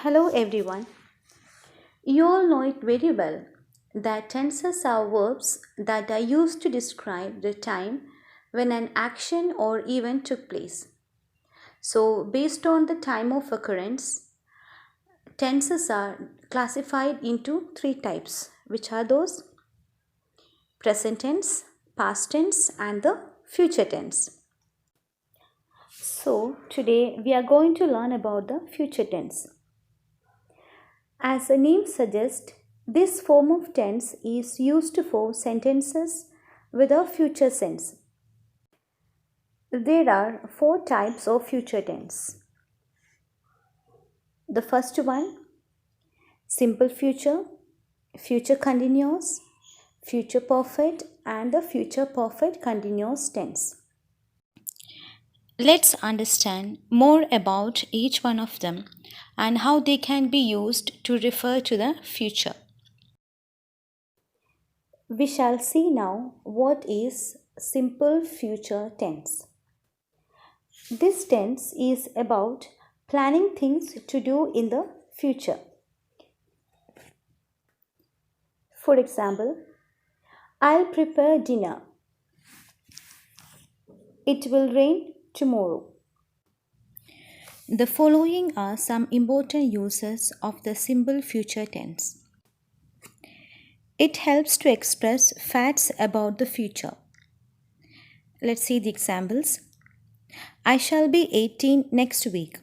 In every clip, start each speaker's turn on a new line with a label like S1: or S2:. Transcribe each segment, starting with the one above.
S1: Hello everyone. You all know it very well that tenses are verbs that are used to describe the time when an action or event took place. So, based on the time of occurrence, tenses are classified into three types, which are those present tense, past tense, and the future tense. So, today we are going to learn about the future tense. As the name suggests, this form of tense is used for sentences with a future sense. There are four types of future tense. The first one, simple future, future continuous, future perfect, and the future perfect continuous tense. Let's understand more about each one of them and how they can be used to refer to the future. We shall see now what is simple future tense. This tense is about planning things to do in the future. For example, I'll prepare dinner. It will rain tomorrow. The following are some important uses of the simple future tense. It helps to express facts about the future. Let's see the examples. I shall be 18 next week.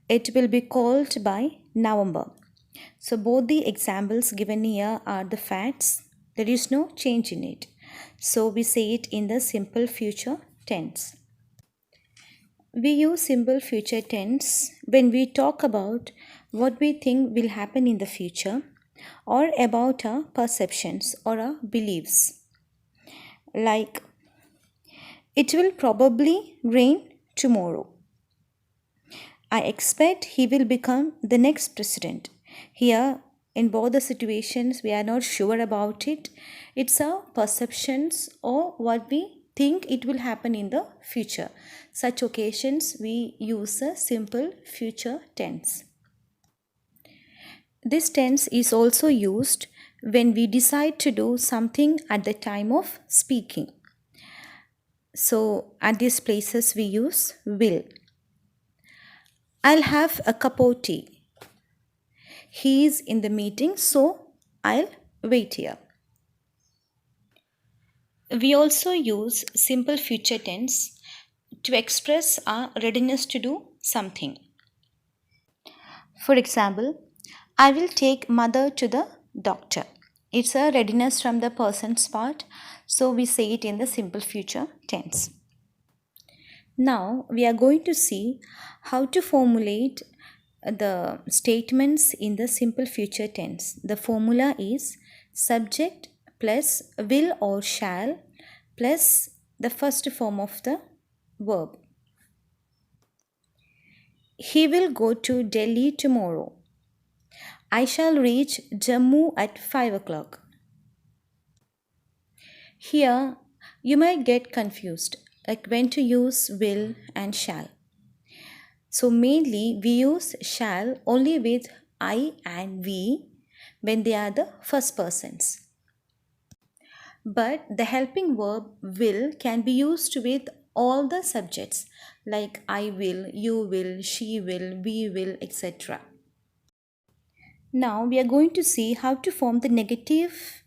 S1: It will be called by November. So both the examples given here are the facts. There is no change in it. So we say it in the simple future tense. We use simple future tense when we talk about what we think will happen in the future or about our perceptions or our beliefs. Like, it will probably rain tomorrow. I expect he will become the next president. Here, in both the situations, we are not sure about it. It's our perceptions or what we think it will happen in the future. Such occasions, we use a simple future tense. This tense is also used when we decide to do something at the time of speaking. So, at these places, we use will. I'll have a cup of tea. He is in the meeting, so I'll wait here. We also use simple future tense to express our readiness to do something. For example, I will take mother to the doctor. It's a readiness from the person's part, so we say it in the simple future tense. Now we are going to see how to formulate the statements in the simple future tense. The formula is subject plus will or shall plus the first form of the verb. He will go to Delhi tomorrow. I shall reach Jammu at 5 o'clock. Here you might get confused like when to use will and shall. So mainly we use shall only with I and we when they are the first persons. But the helping verb will can be used with all the subjects like I will, you will, she will, we will, etc. Now we are going to see how to form the negative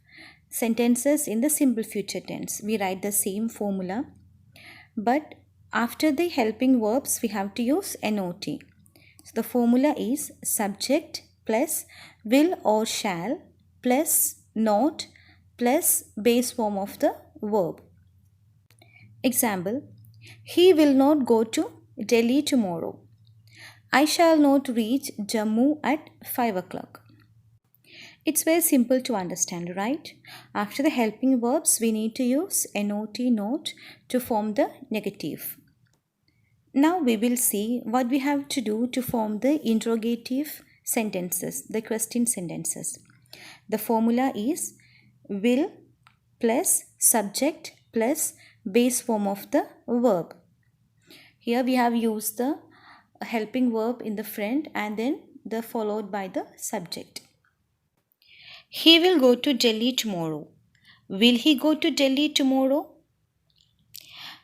S1: sentences in the simple future tense. We write the same formula, but after the helping verbs we have to use NOT. So the formula is subject plus will or shall plus not plus base form of the verb. Example, he will not go to Delhi tomorrow. I shall not reach Jammu at 5 o'clock. It's very simple to understand, right? After the helping verbs, we need to use NOT not to form the negative. Now we will see what we have to do to form the interrogative sentences, the question sentences. The formula is will plus subject plus base form of the verb. Here we have used the helping verb in the front and then the followed by the subject. He will go to Delhi tomorrow. Will he go to Delhi tomorrow?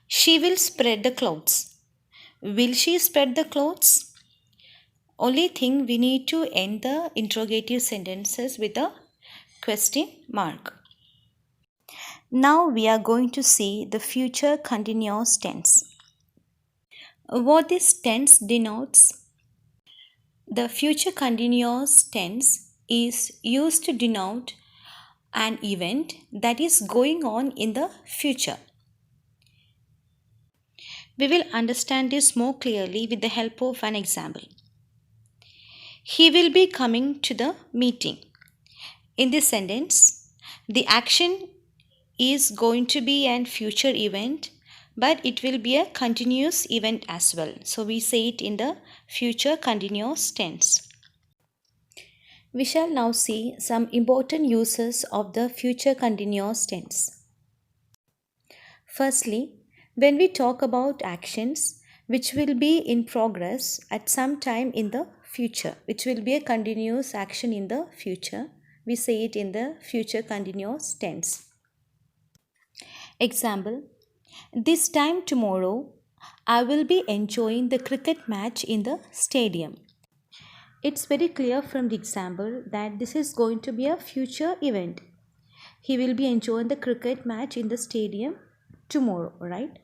S1: She will spread the clothes. Will she spread the clothes? Only thing, we need to end the interrogative sentences with a question mark. Now we are going to see the future continuous tense. What this tense denotes? The future continuous tense is used to denote an event that is going on in the future. We will understand this more clearly with the help of an example. He will be coming to the meeting. In this sentence, the action is going to be an future event, but it will be a continuous event as well. So we say it in the future continuous tense. We shall now see some important uses of the future continuous tense. Firstly, when we talk about actions which will be in progress at some time in the future, which will be a continuous action in the future, we say it in the future continuous tense. Example, this time tomorrow, I will be enjoying the cricket match in the stadium. It's very clear from the example that this is going to be a future event. He will be enjoying the cricket match in the stadium tomorrow, right?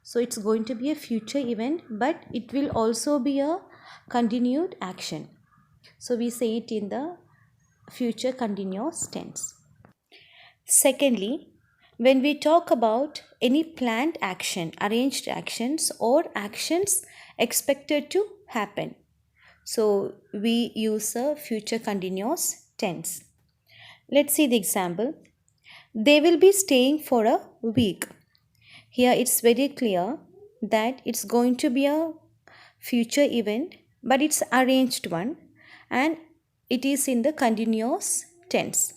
S1: So it's going to be a future event, but it will also be a continued action. So we say it in the future continuous tense. Secondly, when we talk about any planned action, arranged actions, or actions expected to happen, so we use a future continuous tense. Let's see the example. They will be staying for a week. Here it's very clear that it's going to be a future event, but it's arranged one and it is in the continuous tense.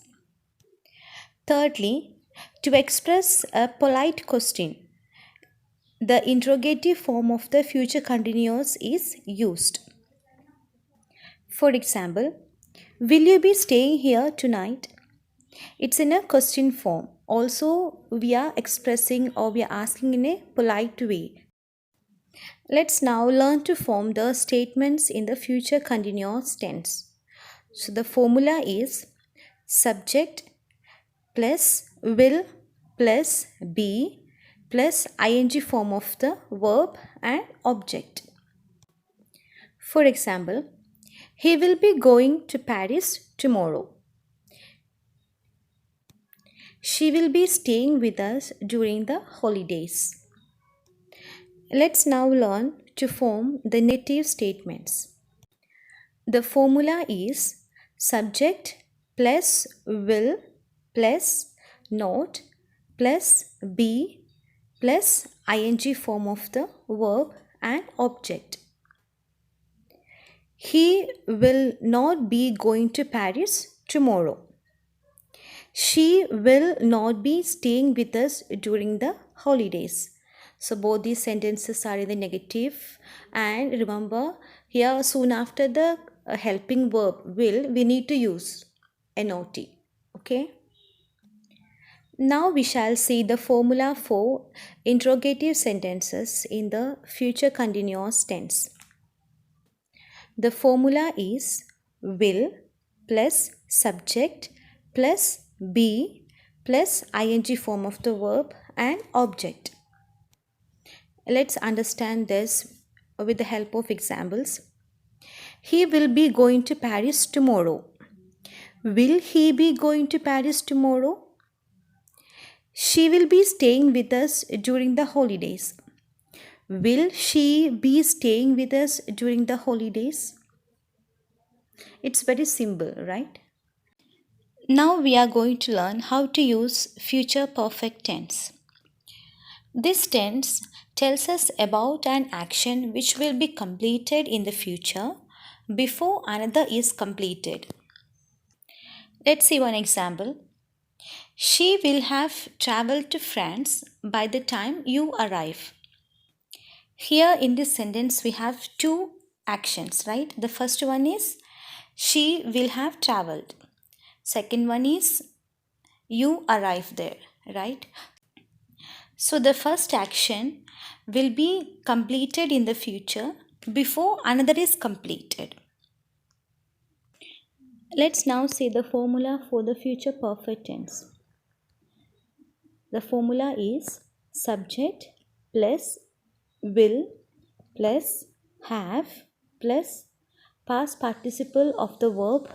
S1: Thirdly, to express a polite question, the interrogative form of the future continuous is used. For example, will you be staying here tonight? It's in a question form. Also, we are expressing or we are asking in a polite way. Let's now learn to form the statements in the future continuous tense. So the formula is subject plus will plus be plus ing form of the verb and object. For example, he will be going to Paris tomorrow. She will be staying with us during the holidays. Let's now learn to form the negative statements. The formula is subject plus will plus not plus be plus ing form of the verb and object. He will not be going to Paris tomorrow. She will not be staying with us during the holidays. So both these sentences are in the negative, and remember here soon after the helping verb will, we need to use not. Okay. Now we shall see the formula for interrogative sentences in the future continuous tense. The formula is will plus subject plus be plus ing form of the verb and object. Let's understand this with the help of examples. He will be going to Paris tomorrow. Will he be going to Paris tomorrow? She will be staying with us during the holidays. Will she be staying with us during the holidays? It's very simple, right? Now we are going to learn how to use future perfect tense. This tense tells us about an action which will be completed in the future before another is completed. Let's see one example. She will have traveled to France by the time you arrive. Here in this sentence we have two actions, right? The first one is she will have traveled. Second one is you arrive there, right? So the first action will be completed in the future before another is completed. Let's now see the formula for the future perfect tense. The formula is subject plus will plus have plus past participle of the verb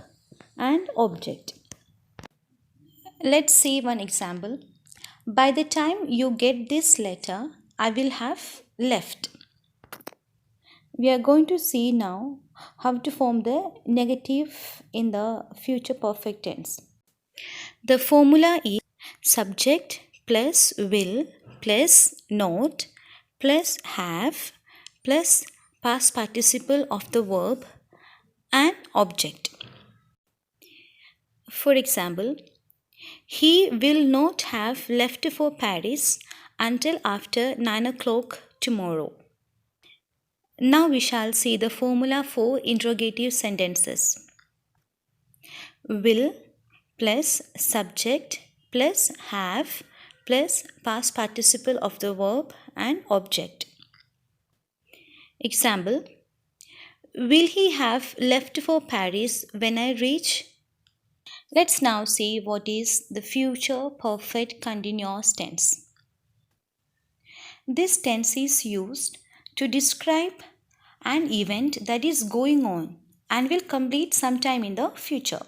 S1: and object. Let's see one example. By the time you get this letter, I will have left. We are going to see now how to form the negative in the future perfect tense. The formula is subject plus will plus not plus have plus past participle of the verb and object. For example, he will not have left for Paris until after 9 o'clock tomorrow. Now we shall see the formula for interrogative sentences. Will plus subject plus have plus past participle of the verb and object. Example, will he have left for Paris when I reach? Let's now see what is the future perfect continuous tense. This tense is used to describe an event that is going on and will complete sometime in the future.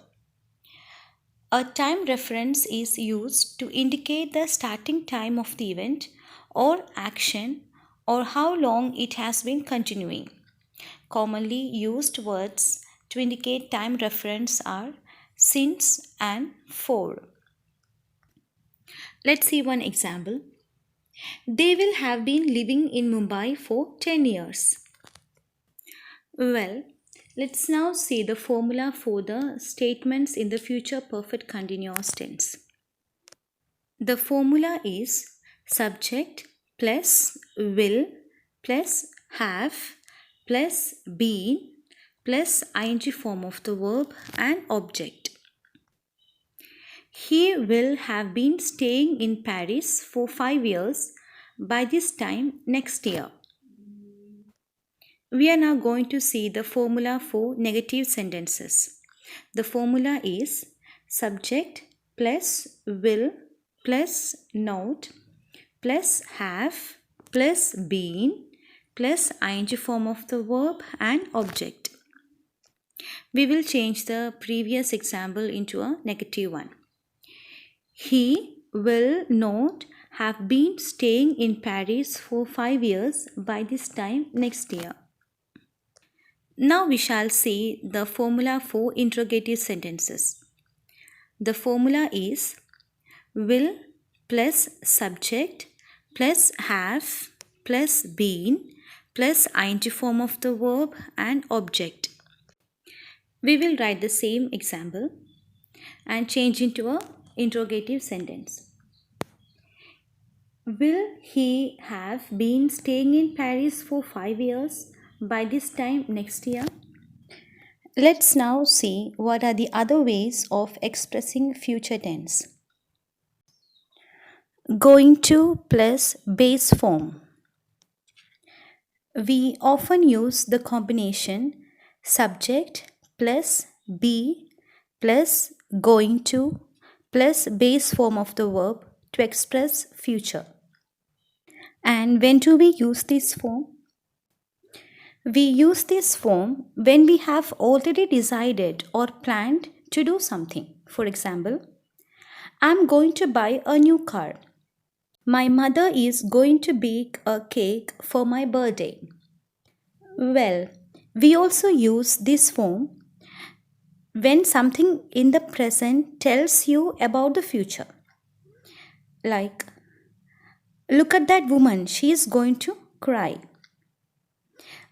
S1: A time reference is used to indicate the starting time of the event or action or how long it has been continuing. Commonly used words to indicate time reference are since and for. Let's see one example. They will have been living in Mumbai for 10 years. Well, let's now see the formula for the statements in the future perfect continuous tense. The formula is subject plus will plus have plus been plus ing form of the verb and object. He will have been staying in Paris for 5 years by this time next year. We are now going to see the formula for negative sentences. The formula is subject plus will plus not plus have plus been plus ing form of the verb and object. We will change the previous example into a negative one. He will not have been staying in Paris for 5 years by this time next year. Now we shall see the formula for interrogative sentences. The formula is will plus subject plus have plus been plus ing form of the verb and object. We will write the same example and change into a interrogative sentence. Will he have been staying in Paris for 5 years by this time next year? Let's now see what are the other ways of expressing future tense. Going to plus base form. We often use the combination subject plus be plus going to plus base form of the verb to express future. And when do we use this form? We use this form when we have already decided or planned to do something. For example, I'm going to buy a new car. My mother is going to bake a cake for my birthday. Well, we also use this form when something in the present tells you about the future. Like, look at that woman, she is going to cry.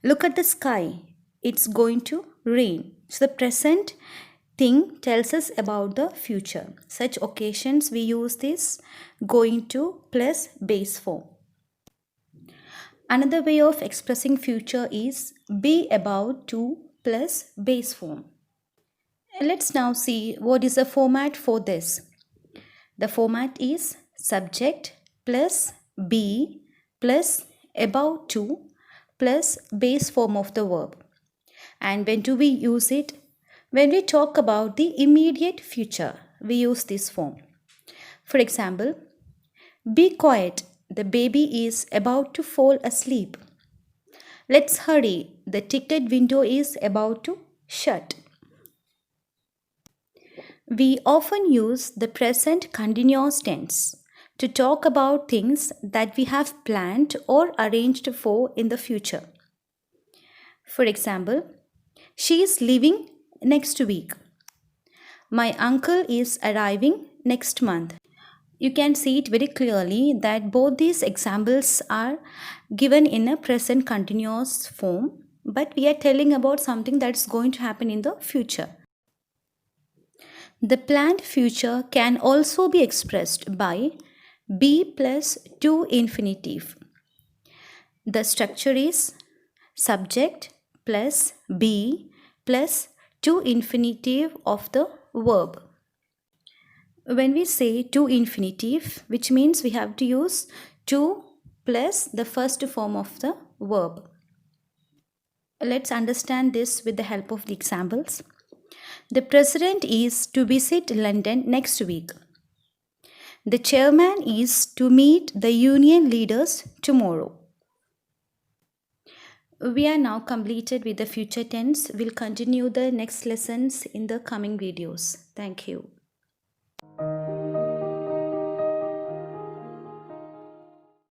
S1: Look at the sky, it's going to rain. So the present thing tells us about the future. Such occasions we use this going to plus base form. Another way of expressing future is be about to plus base form. Let's now see what is the format for this. The format is subject plus be plus about to plus base form of the verb. And when do we use it? When we talk about the immediate future, we use this form. For example, be quiet, the baby is about to fall asleep. Let's hurry, the ticket window is about to shut. We often use the present continuous tense to talk about things that we have planned or arranged for in the future. For example, she is leaving next week. My uncle is arriving next month. You can see it very clearly that both these examples are given in a present continuous form, but we are telling about something that's going to happen in the future. The planned future can also be expressed by be plus to infinitive. The structure is subject plus be plus to infinitive of the verb. When we say to infinitive, which means we have to use to plus the first form of the verb. Let's understand this with the help of the examples. The president is to visit London next week. The chairman is to meet the union leaders tomorrow. We are now completed with the future tense. We'll continue the next lessons in the coming videos. Thank you.